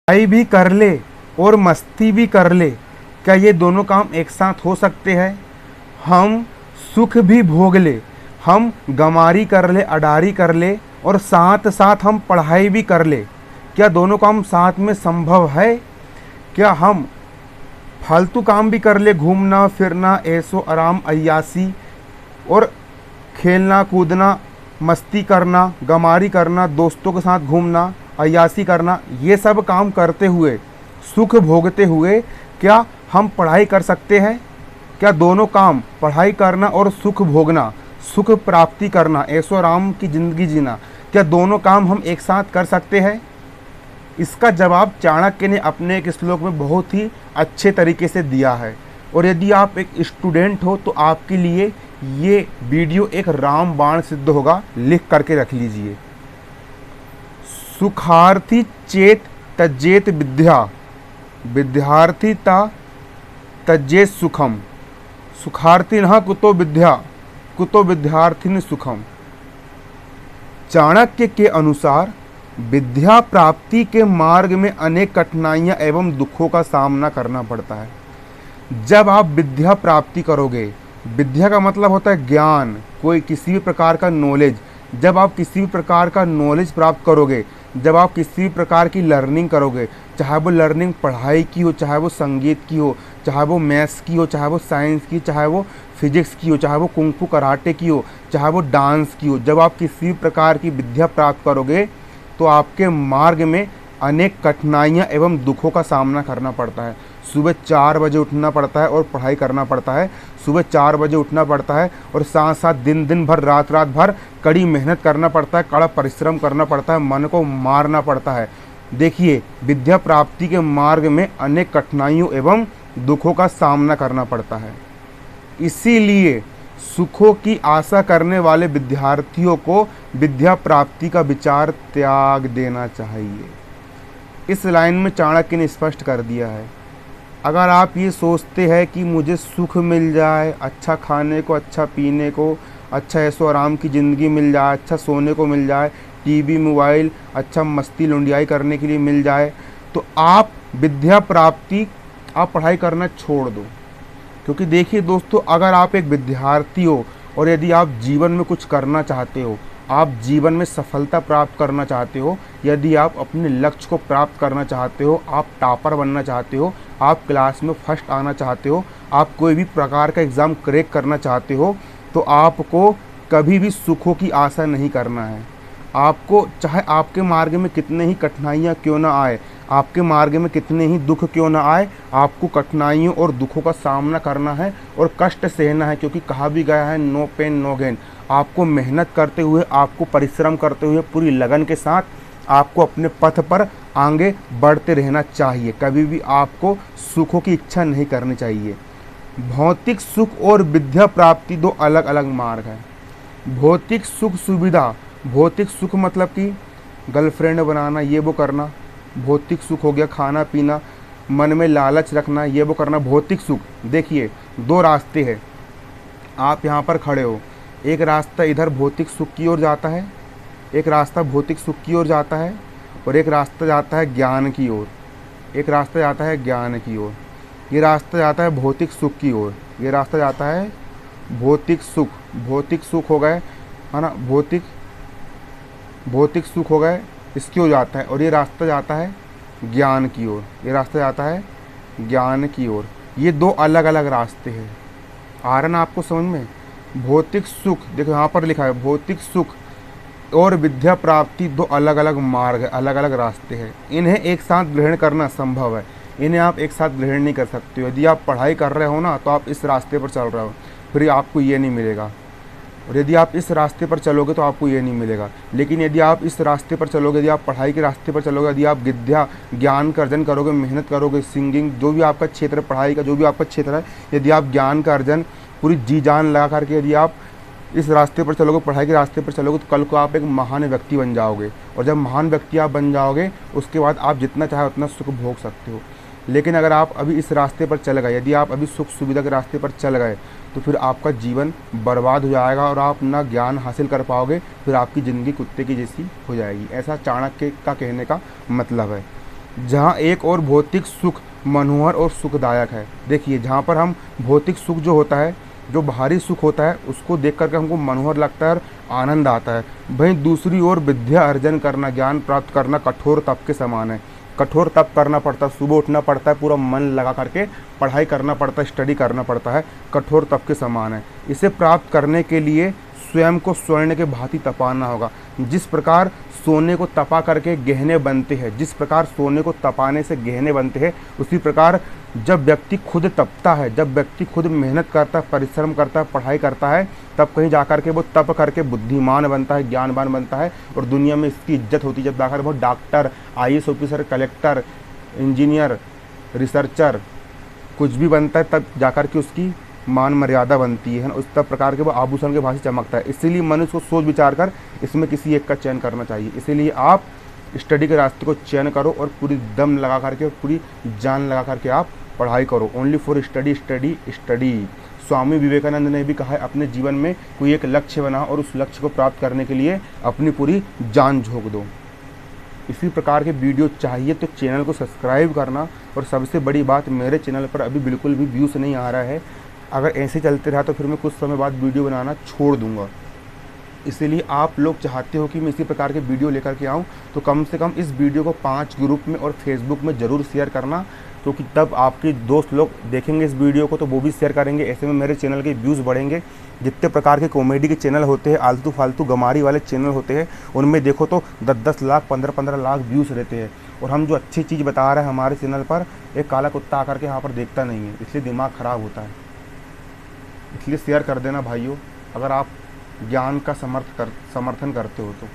पढ़ाई भी कर ले और मस्ती भी कर ले, क्या ये दोनों काम एक साथ हो सकते हैं? हम सुख भी भोग ले, हम गमारी कर ले, अडारी कर ले और साथ साथ हम पढ़ाई भी कर ले, क्या दोनों काम साथ में संभव है? क्या हम फालतू काम भी कर ले, घूमना फिरना, ऐशो आराम, अय्यासी और खेलना कूदना, मस्ती करना, गमारी करना, दोस्तों के साथ घूमना, अय्यासी करना, ये सब काम करते हुए, सुख भोगते हुए क्या हम पढ़ाई कर सकते हैं? क्या दोनों काम, पढ़ाई करना और सुख भोगना, सुख प्राप्ति करना, ऐशो आराम की ज़िंदगी जीना, क्या दोनों काम हम एक साथ कर सकते हैं? इसका जवाब चाणक्य ने अपने एक श्लोक में बहुत ही अच्छे तरीके से दिया है। और यदि आप एक स्टूडेंट हो तो आपके लिए ये वीडियो एक रामबाण सिद्ध होगा, लिख करके रख लीजिए। सुखार्थी चेत तज्जेत विद्या, विद्यार्थी ता तज्जेत सुखम, सुखार्थी न कुतो विद्या, कुतो विद्यार्थिन सुखम। चाणक्य के अनुसार विद्या प्राप्ति के मार्ग में अनेक कठिनाइयां एवं दुखों का सामना करना पड़ता है। जब आप विद्या प्राप्ति करोगे, विद्या का मतलब होता है ज्ञान, कोई किसी भी प्रकार का नॉलेज। जब आप किसी भी प्रकार का नॉलेज प्राप्त करोगे, जब आप किसी भी प्रकार की लर्निंग करोगे, चाहे वो लर्निंग पढ़ाई की हो, चाहे वो संगीत की हो, चाहे वो मैथ्स की हो, चाहे वो साइंस की, चाहे वो फिजिक्स की हो, चाहे वो कुंफू कराटे की हो, चाहे वो डांस की हो, जब आप किसी भी प्रकार की विद्या प्राप्त करोगे तो आपके मार्ग में अनेक कठिनाइयाँ एवं दुखों का सामना करना पड़ता है। सुबह 4 बजे उठना पड़ता है और पढ़ाई करना पड़ता है। सुबह 4 बजे उठना पड़ता है और साथ साथ दिन भर रात भर कड़ी मेहनत करना पड़ता है, कड़ा परिश्रम करना पड़ता है, मन को मारना पड़ता है। देखिए, विद्या प्राप्ति के मार्ग में अनेक कठिनाइयों एवं दुखों का सामना करना पड़ता है। इसीलिए सुखों की आशा करने वाले विद्यार्थियों को विद्या प्राप्ति का विचार त्याग देना चाहिए। इस लाइन में चाणक्य ने स्पष्ट कर दिया है, अगर आप ये सोचते हैं कि मुझे सुख मिल जाए, अच्छा खाने को, अच्छा पीने को, अच्छा ऐशो आराम की ज़िंदगी मिल जाए, अच्छा सोने को मिल जाए, टीवी मोबाइल, अच्छा मस्ती लुंडियाई करने के लिए मिल जाए, तो आप विद्या प्राप्ति, आप पढ़ाई करना छोड़ दो। क्योंकि देखिए दोस्तों, अगर आप एक विद्यार्थी हो और यदि आप जीवन में कुछ करना चाहते हो, आप जीवन में सफलता प्राप्त करना चाहते हो, यदि आप अपने लक्ष्य को प्राप्त करना चाहते हो, आप टॉपर बनना चाहते हो, आप क्लास में फर्स्ट आना चाहते हो, आप कोई भी प्रकार का एग्ज़ाम क्रैक करना चाहते हो, तो आपको कभी भी सुखों की आशा नहीं करना है। आपको चाहे आपके मार्ग में कितने ही कठिनाइयाँ क्यों ना आए, आपके मार्ग में कितने ही दुख क्यों ना आए, आपको कठिनाइयों और दुखों का सामना करना है और कष्ट सहना है। क्योंकि कहा भी गया है, नो पेन नो गेन। आपको मेहनत करते हुए, आपको परिश्रम करते हुए, पूरी लगन के साथ आपको अपने पथ पर आगे बढ़ते रहना चाहिए। कभी भी आपको सुखों की इच्छा नहीं करनी चाहिए। भौतिक सुख और विद्या प्राप्ति दो अलग अलग मार्ग हैं। भौतिक सुख सुविधा, भौतिक सुख मतलब कि गर्लफ्रेंड बनाना, ये वो करना, भौतिक सुख हो गया। खाना पीना, मन में लालच रखना, ये वो करना, भौतिक सुख। देखिए, 2 रास्ते हैं। आप यहाँ पर खड़े हो, एक रास्ता इधर भौतिक सुख की ओर जाता है, एक रास्ता भौतिक सुख की ओर जाता है, और एक रास्ता जाता है ज्ञान की ओर, एक रास्ता जाता है ज्ञान की ओर। ये रास्ता जाता है भौतिक सुख की ओर, ये रास्ता जाता है भौतिक सुख। भौतिक सुख हो गए, है ना, भौतिक सुख हो गए, इसकी ओर जाता है। और ये रास्ता जाता है ज्ञान की ओर, ये रास्ता जाता है ज्ञान की ओर। ये 2 अलग अलग रास्ते हैं। आ रहा ना आपको समझ में? भौतिक सुख, देखो यहाँ पर लिखा है, भौतिक सुख और विद्या प्राप्ति 2 अलग अलग मार्ग है, अलग अलग रास्ते हैं। इन्हें एक साथ ग्रहण करना संभव है, इन्हें आप एक साथ ग्रहण नहीं कर सकते हो। यदि आप पढ़ाई कर रहे हो ना, तो आप इस रास्ते पर चल रहे हो, फिर आपको ये नहीं मिलेगा। और यदि आप इस रास्ते पर चलोगे तो आपको ये नहीं मिलेगा। लेकिन यदि आप इस रास्ते पर चलोगे, यदि आप पढ़ाई के रास्ते पर चलोगे, यदि आप विद्या ज्ञान का अर्जन करोगे, मेहनत करोगे, सिंगिंग, जो भी आपका क्षेत्र, पढ़ाई का जो भी आपका क्षेत्र है, यदि आप ज्ञान का अर्जन पूरी जी जान लगा करके यदि आप इस रास्ते पर चलोगे, पढ़ाई के रास्ते पर चलोगे, तो कल को आप एक महान व्यक्ति बन जाओगे। और जब महान व्यक्ति आप बन जाओगे, उसके बाद आप जितना चाहे उतना सुख भोग सकते हो। लेकिन अगर आप अभी इस रास्ते पर चल गए, यदि आप अभी सुख सुविधा के रास्ते पर चल गए, तो फिर आपका जीवन बर्बाद हो जाएगा और आप ना ज्ञान हासिल कर पाओगे, फिर आपकी ज़िंदगी कुत्ते की जैसी हो जाएगी। ऐसा चाणक्य का कहने का मतलब है। जहाँ एक और भौतिक सुख मनोहर और सुखदायक है। देखिए, जहाँ पर हम भौतिक सुख जो होता है, जो बाहरी सुख होता है, उसको देख करके हमको मनोहर लगता है और आनंद आता है। वहीं दूसरी ओर विद्या अर्जन करना, ज्ञान प्राप्त करना कठोर तप के समान है। कठोर तप करना पड़ता है, सुबह उठना पड़ता है, पूरा मन लगा करके पढ़ाई करना पड़ता है, स्टडी करना पड़ता है, कठोर तप के समान है। इसे प्राप्त करने के लिए स्वयं को स्वर्ण के भांति तपाना होगा। जिस प्रकार सोने को तपा करके गहने बनते हैं, जिस प्रकार सोने को तपाने से गहने बनते हैं, उसी प्रकार जब व्यक्ति खुद तपता है, जब व्यक्ति खुद मेहनत करता है, परिश्रम करता है, पढ़ाई करता है, तब कहीं जाकर के वो तप करके बुद्धिमान बनता है, ज्ञानवान बनता है और दुनिया में इसकी इज्जत होती है। जब जाकर वो doctor, IAS officer, collector, engineer, researcher कुछ भी बनता है, तब जाकर के उसकी मान मर्यादा बनती है ना, उस तब प्रकार के वो आभूषण के भांति चमकता है। इसीलिए मनुष्य को सोच विचार कर इसमें किसी एक का चयन करना चाहिए। इसीलिए आप स्टडी के रास्ते को चयन करो और पूरी दम लगा करके और पूरी जान लगा करके आप पढ़ाई करो। Only for study study study. Swami Vivekananda ने भी कहा है, अपने जीवन में कोई एक लक्ष्य बनाओ और उस लक्ष्य को प्राप्त करने के लिए अपनी पूरी जान झोंक दो। इसी प्रकार के वीडियो चाहिए तो चैनल को सब्सक्राइब करना। और सबसे बड़ी बात, मेरे चैनल पर अभी बिल्कुल भी व्यूज़ नहीं आ रहा है। अगर ऐसे चलते रहा तो फिर मैं कुछ समय बाद वीडियो बनाना छोड़ दूंगा। इसीलिए आप लोग चाहते हो कि मैं इसी प्रकार के वीडियो लेकर के आऊँ, तो कम से कम इस वीडियो को 5 ग्रुप में और फेसबुक में ज़रूर शेयर करना, क्योंकि तब आपके दोस्त लोग देखेंगे इस वीडियो को तो वो भी शेयर करेंगे। ऐसे में मेरे चैनल के व्यूज़ बढ़ेंगे। जितने प्रकार के कॉमेडी के चैनल होते हैं, आलतू फालतू गमारी वाले चैनल होते हैं, उनमें देखो तो 10-10 लाख, 15-15 लाख व्यूज़ रहते हैं। और हम जो अच्छी चीज़ बता रहे हैं हमारे चैनल पर, एक काला कुत्ता आकर के यहाँ पर देखता नहीं है, इसलिए दिमाग ख़राब होता है। इसलिए शेयर कर देना भाइयों, अगर आप ज्ञान का समर्थन करते हो तो।